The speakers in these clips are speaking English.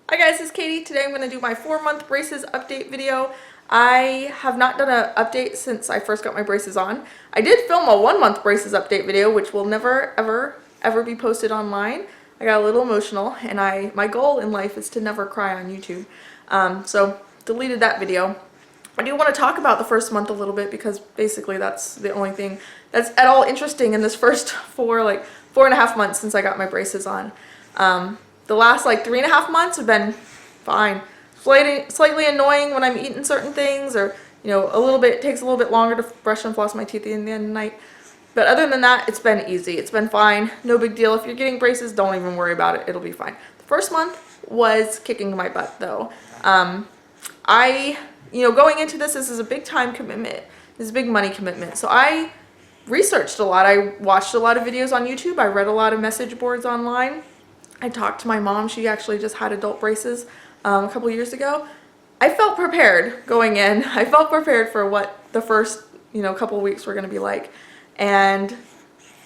Hi guys, it's Katie. Today I'm going to do my 4-month braces update video. I have not done an update since I first got my braces on. I did film a 1-month braces update video, which will never ever be posted online. I got a little emotional, and my goal in life is to never cry on YouTube. So deleted that video. I do want to talk about the first month a little bit because basically that's the only thing that's at all interesting in this first 4.5 months since I got my braces on. The last 3.5 months have been fine. Slightly annoying when I'm eating certain things, or it takes a little bit longer to brush and floss my teeth at the end of the night. But other than that, it's been easy. It's been fine. No big deal. If you're getting braces, don't even worry about it. It'll be fine. The first month was kicking my butt though. Going into this is a big time commitment. This is a big money commitment. So I researched a lot. I watched a lot of videos on YouTube. I read a lot of message boards online. I talked to my mom. She actually just had adult braces a couple years ago. I felt prepared going in. I felt prepared for what the first couple weeks were going to be like. And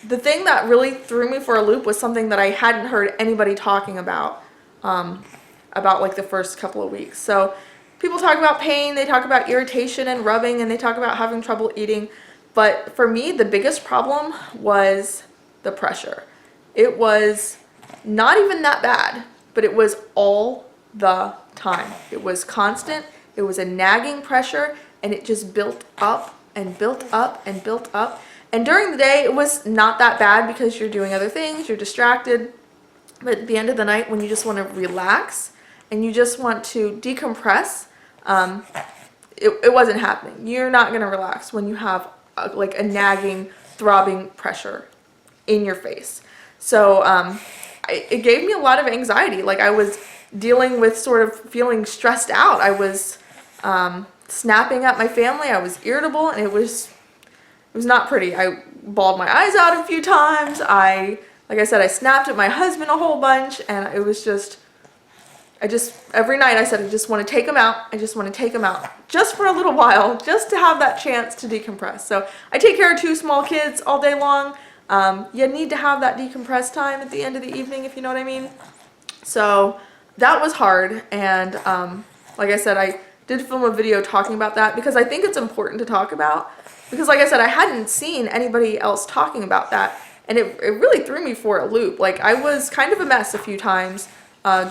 the thing that really threw me for a loop was something that I hadn't heard anybody talking about the first couple of weeks. So people talk about pain, they talk about irritation and rubbing, and they talk about having trouble eating. But for me, the biggest problem was the pressure. It was not even that bad, but it was all the time. It was constant. It was a nagging pressure, and it just built up and built up and built up. And during the day, it was not that bad because you're doing other things, you're distracted. But at the end of the night, when you just want to relax and you just want to decompress, it wasn't happening. You're not going to relax when you have a nagging, throbbing pressure in your face. So it gave me a lot of anxiety. I was dealing with sort of feeling stressed out. I was snapping at my family. I was irritable, and it was not pretty. I bawled my eyes out a few times. Like I said, I snapped at my husband a whole bunch, and it was just, every night I said, I just want to take him out. I just want to take him out just for a little while, just to have that chance to decompress. So I take care of 2 small kids all day long. You need to have that decompress time at the end of the evening, if you know what I mean. So that was hard, and like I said, I did film a video talking about that because I think it's important to talk about, because like I said, I hadn't seen anybody else talking about that, and it really threw me for a loop. I was kind of a mess a few times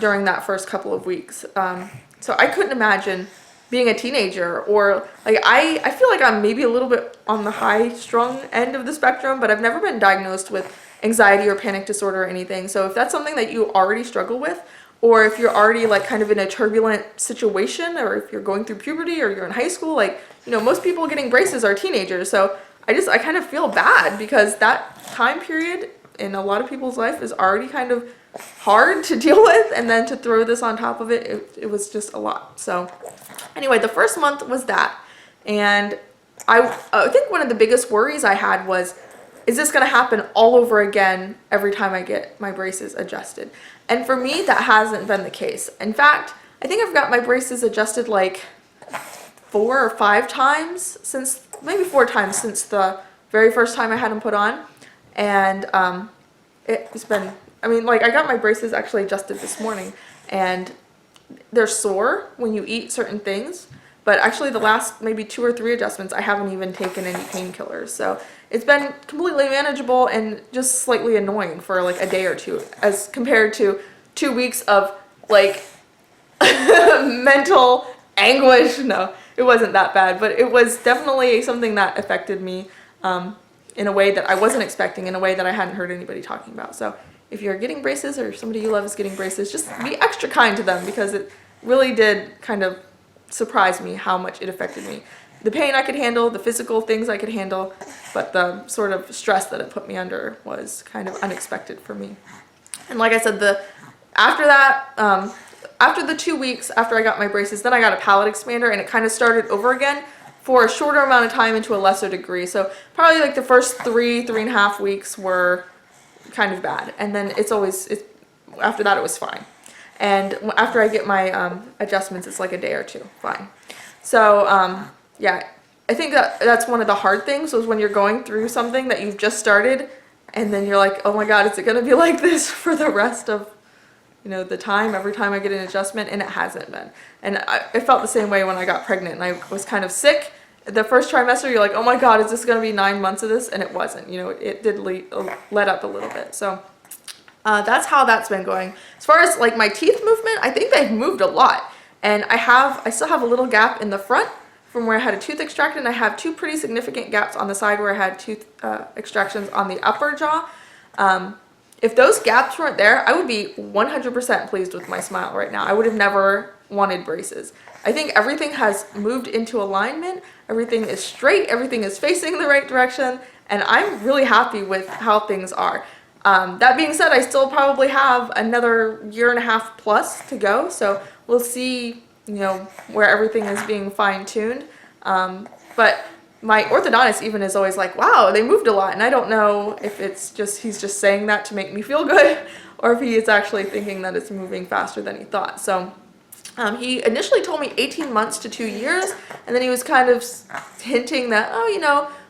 during that first couple of weeks. So I couldn't imagine being a teenager, or I feel like I'm maybe a little bit on the high-strung end of the spectrum, but I've never been diagnosed with anxiety or panic disorder or anything. So if that's something that you already struggle with, or if you're already kind of in a turbulent situation, or if you're going through puberty, or you're in high school, most people getting braces are teenagers. So I kind of feel bad because that time period in a lot of people's life is already kind of hard to deal with, and then to throw this on top of it was just a lot. So anyway, the first month was that, and I think one of the biggest worries I had was, is this going to happen all over again every time I get my braces adjusted? And for me, that hasn't been the case. In fact, I think I've got my braces adjusted 4 or 5 times since, maybe 4 times since the very first time I had them put on. And it's been, I got my braces actually adjusted this morning, and they're sore when you eat certain things, but actually the last maybe 2 or 3 adjustments, I haven't even taken any painkillers. So it's been completely manageable and just slightly annoying for a day or two, as compared to 2 weeks of mental anguish. No, it wasn't that bad, but it was definitely something that affected me in a way that I wasn't expecting, in a way that I hadn't heard anybody talking about. So if you're getting braces, or somebody you love is getting braces, just be extra kind to them, because it really did kind of surprise me how much it affected me. The pain I could handle, the physical things I could handle, but the sort of stress that it put me under was kind of unexpected for me. And like I said, after that, after the 2 weeks after I got my braces, then I got a palate expander, and it kind of started over again for a shorter amount of time and to a lesser degree. So probably the first 3.5 weeks were kind of bad, and then after that it was fine. And after I get my adjustments, it's a day or 2 fine. So yeah, I think that's one of the hard things, was when you're going through something that you've just started, and then you're like, oh my god, is it going to be like this for the rest of the time every time I get an adjustment, and it hasn't been. And it felt the same way when I got pregnant and I was kind of sick. The first trimester, you're like, oh my God, is this going to be 9 months of this? And it wasn't. It did let up a little bit. So that's how that's been going. As far as like my teeth movement, I think they've moved a lot. And I still have a little gap in the front from where I had a tooth extracted, and I have 2 pretty significant gaps on the side where I had tooth extractions on the upper jaw. If those gaps weren't there, I would be 100% pleased with my smile right now. I would have never wanted braces. I think everything has moved into alignment. Everything is straight. Everything is facing the right direction. And I'm really happy with how things are. That being said, I still probably have another 1.5 years plus to go. So we'll see, where everything is being fine-tuned. But my orthodontist even is always like, wow, they moved a lot. And I don't know if it's just, he's just saying that to make me feel good, or if he is actually thinking that it's moving faster than he thought. So he initially told me 18 months to 2 years. And then he was kind of hinting that,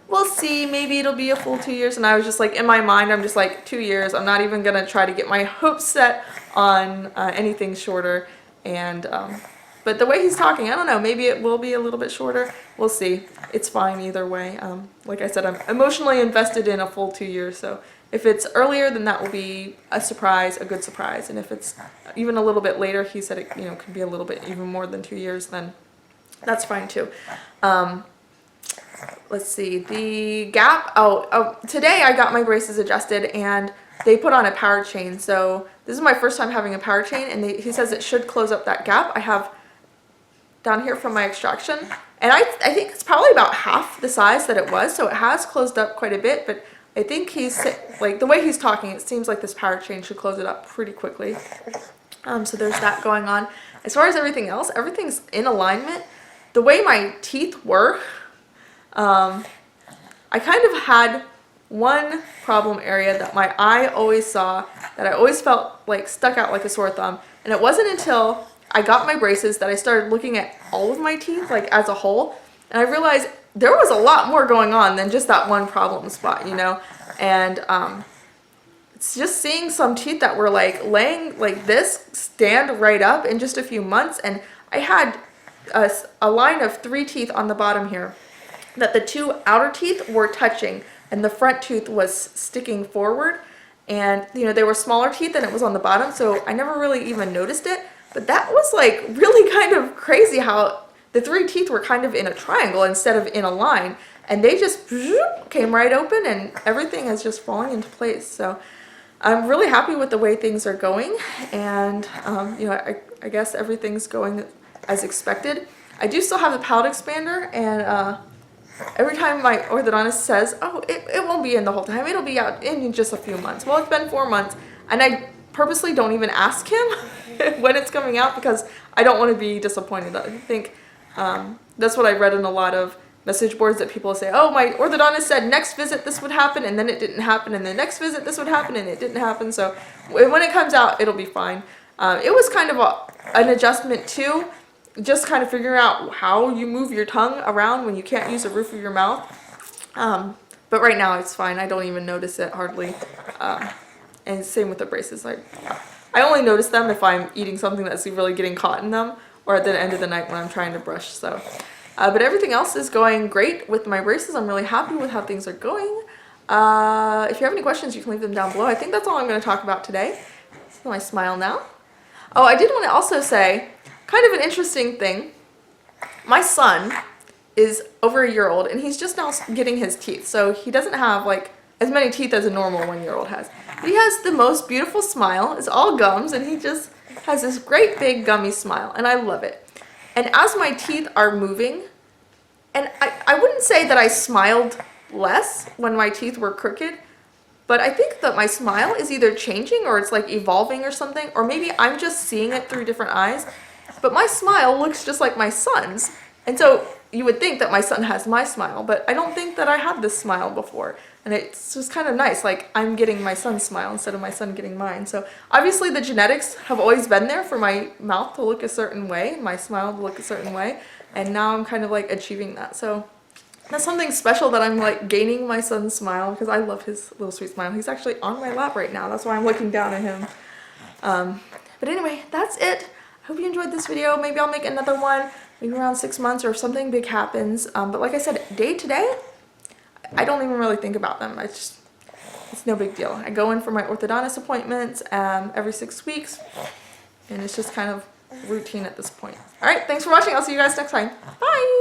we'll see, maybe it'll be a full 2 years. And I was just like, in my mind, I'm just like, 2 years. I'm not even going to try to get my hopes set on anything shorter. And, but the way he's talking, I don't know, maybe it will be a little bit shorter. We'll see. It's fine either way. Like I said, I'm emotionally invested in a full 2 years. So if it's earlier, then that will be a surprise, a good surprise. And if it's even a little bit later, he said it, could be a little bit even more than 2 years, then that's fine too. Let's see, the gap, today I got my braces adjusted and they put on a power chain. So this is my first time having a power chain, and he says it should close up that gap I have down here from my extraction. And I think it's probably about half the size that it was, so it has closed up quite a bit, but I think he's, like, the way he's talking, it seems like this power chain should close it up pretty quickly. So there's that going on. As far as everything else, everything's in alignment. The way my teeth were, I kind of had one problem area that my eye always saw, that I always felt like stuck out like a sore thumb. And it wasn't until I got my braces that I started looking at all of my teeth, like as a whole. And I realized there was a lot more going on than just that one problem spot, And it's just seeing some teeth that were like laying like this stand right up in just a few months. And I had a line of 3 teeth on the bottom here that the 2 outer teeth were touching and the front tooth was sticking forward. And, they were smaller teeth than it was on the bottom, so I never really even noticed it. But that was like really kind of crazy how the 3 teeth were kind of in a triangle instead of in a line. And they just came right open and everything is just falling into place. So I'm really happy with the way things are going. And, I guess everything's going as expected. I do still have the palate expander, and every time my orthodontist says, oh, it won't be in the whole time, it'll be out in just a few months. Well, it's been 4 months, and I purposely don't even ask him when it's coming out because I don't want to be disappointed. I think that's what I read in a lot of message boards, that people say, oh, my orthodontist said next visit this would happen, and then it didn't happen, and the next visit this would happen, and it didn't happen. So when it comes out, it'll be fine. It was kind of an adjustment too, just kind of figuring out how you move your tongue around when you can't use the roof of your mouth. But right now it's fine. I don't even notice it hardly. And same with the braces. I only notice them if I'm eating something that's really getting caught in them, or at the end of the night when I'm trying to brush. So, but everything else is going great with my braces. I'm really happy with how things are going. If you have any questions, you can leave them down below. I think that's all I'm going to talk about today. So I smile now. Oh, I did want to also say, kind of an interesting thing. My son is over 1 year old, and he's just now getting his teeth. So he doesn't have like as many teeth as a normal 1 year old has. But he has the most beautiful smile. It's all gums, and he just has this great big gummy smile, and I love it. And as my teeth are moving, and I wouldn't say that I smiled less when my teeth were crooked, but I think that my smile is either changing or it's like evolving or something, or maybe I'm just seeing it through different eyes. But my smile looks just like my son's. And so you would think that my son has my smile, but I don't think that I had this smile before. And it's just kind of nice, like I'm getting my son's smile instead of my son getting mine. So obviously the genetics have always been there for my mouth to look a certain way, my smile to look a certain way. And now I'm kind of like achieving that. So that's something special, that I'm like gaining my son's smile, because I love his little sweet smile. He's actually on my lap right now. That's why I'm looking down at him. But anyway, that's it. I hope you enjoyed this video. Maybe I'll make another one, maybe around 6 months or if something big happens. But like I said, day to day, I don't even really think about them. It's no big deal. I go in for my orthodontist appointments every 6 weeks, and it's just kind of routine at this point. All right, thanks for watching. I'll see you guys next time. Bye.